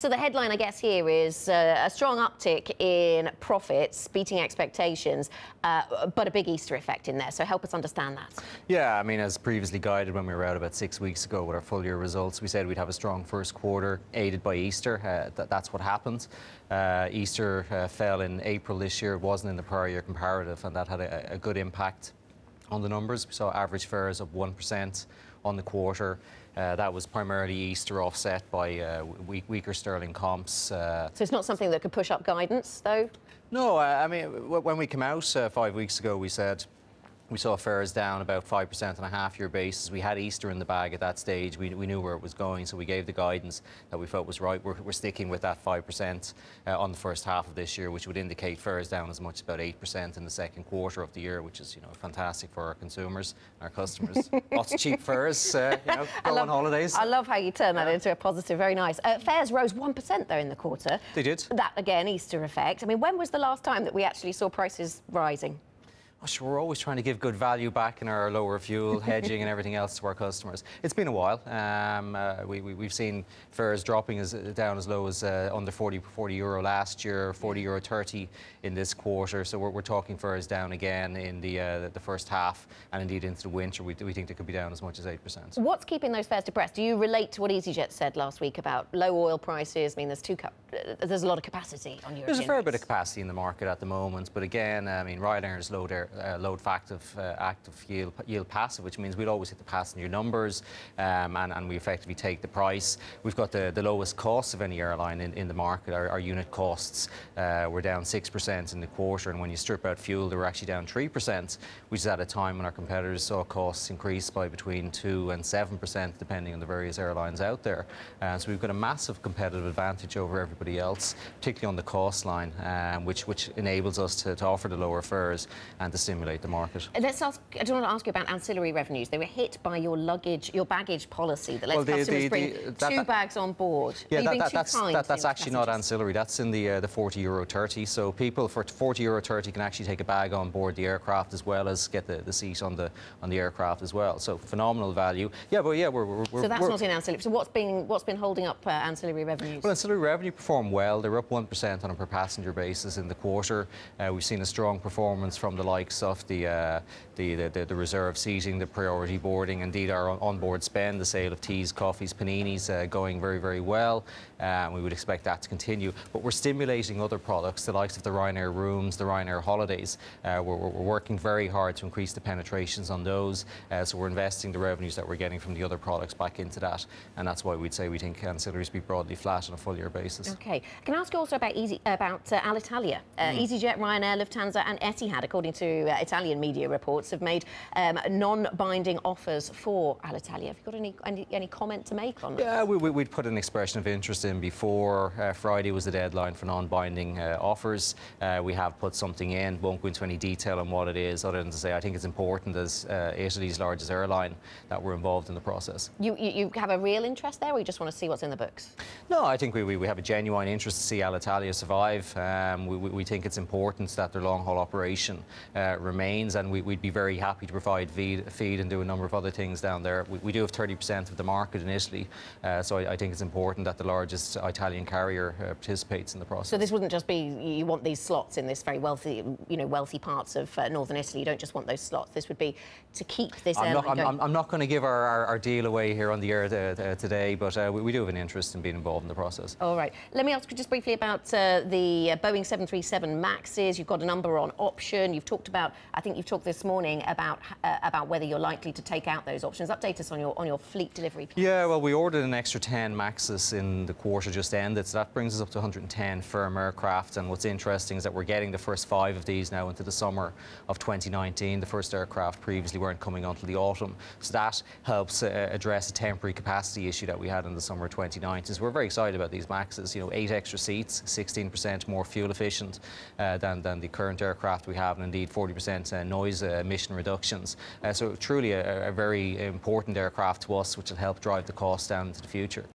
So the headline, I guess, here is a strong uptick in profits, beating expectations, but a big Easter effect in there. So help us understand that. Yeah, I mean, as previously guided when we were out about 6 weeks ago with our full year results, we said we'd have a strong first quarter aided by Easter. That's what happened. Easter fell in April this year. It wasn't in the prior year comparative, and that had a good impact on the numbers. We saw average fares up 1% on the quarter. That was primarily Easter offset by weaker sterling comps. So it's not something that could push up guidance, though? No, I mean, when we came out 5 weeks ago, we said we saw fares down about 5% on a half-year basis. We had Easter in the bag at that stage. We knew where it was going, so we gave the guidance that we felt was right. We're sticking with that 5% on the first half of this year, which would indicate fares down as much as about 8% in the second quarter of the year, which is, fantastic for our consumers, our customers. Lots of cheap fares, go on holidays. I love how you turn that into a positive. Very nice. Fares rose 1% though in the quarter. They did. That again, Easter effect. I mean, when was the last time that we actually saw prices rising? Oh, sure, we're always trying to give good value back in our lower fuel hedging and everything else to our customers. It's been a while. We've seen fares dropping down as low as under 40 euro last year, 40 euro 30 in this quarter. So we're talking fares down again in the first half, and indeed into the winter. We think they could be down as much as 8%. What's keeping those fares depressed? Do you relate to what EasyJet said last week about low oil prices? I mean, there's a lot of capacity on European. There's a fair bit of capacity in the market at the moment, but again, I mean, Ryanair's load factor active yield passive, which means we'll always hit the passenger numbers, and we effectively take the price. We've got the lowest costs of any airline in the market. Our unit costs were down 6% in the quarter, and when you strip out fuel, they were actually down 3%, which is at a time when our competitors saw costs increase by between 2 and 7%, depending on the various airlines out there. So we've got a massive competitive advantage over everybody else, particularly on the cost line, which enables us to offer the lower fares and to stimulate the market. I just want to ask you about ancillary revenues. They were hit by your baggage policy that lets customers bring two bags on board. That's actually not ancillary. That's in the 40 euro 30. So people for 40 euro 30 can actually take a bag on board the aircraft as well as get the seat on the aircraft as well. So phenomenal value. Yeah, but yeah, so that's not in ancillary. So what's been holding up ancillary revenues? Well, ancillary revenue performed well. They're up 1% on a per passenger basis in the quarter. We've seen a strong performance from the likes of the reserve seating, the priority boarding, indeed our onboard spend, the sale of teas, coffees, paninis going very, very well. We would expect that to continue. But we're stimulating other products, the likes of the Ryanair rooms, the Ryanair holidays. We're working very hard to increase the penetrations on those. So we're investing the revenues that we're getting from the other products back into that. And that's why we'd say we think ancillaries be broadly flat on a full year basis. OK. Can I ask you also about Alitalia? EasyJet, Ryanair, Lufthansa and Etihad, according to Italian media reports, have made non-binding offers for Alitalia. Have you got any comment to make on that? Yeah, we'd put an expression of interest in before. Friday was the deadline for non-binding offers. We have put something in. Won't go into any detail on what it is, other than to say I think it's important as Italy's largest airline that we're involved in the process. You have a real interest there, or you just want to see what's in the books? No, I think we have a genuine interest to see Alitalia survive. We think it's important that their long-haul operation remains, and we'd be very happy to provide feed and do a number of other things down there. We do have 30% of the market in Italy, so I think it's important that the largest Italian carrier participates in the process. So this wouldn't just be you want these slots in this very wealthy, wealthy parts of northern Italy. You don't just want those slots. This would be to keep this airline going. I'm not going to give our deal away here on the air today, but we do have an interest in being involved in the process. All right. Let me ask you just briefly about the Boeing 737 Maxes. You've got a number on option. You've talked about, I think you've talked this morning about whether you're likely to take out those options. Update us on your fleet delivery plans. Yeah, well, we ordered an extra 10 Maxes in the quarter just ended, so that brings us up to 110 firm aircraft. And what's interesting is that we're getting the first 5 of these now into the summer of 2019. The first aircraft previously weren't coming until the autumn, so that helps address a temporary capacity issue that we had in the summer of 2019. So we're very excited about these Maxes. 8 extra seats, 16% more fuel efficient than the current aircraft we have, and indeed 40% noise emission reductions. So truly a very important aircraft to us, which will help drive the cost down into the future.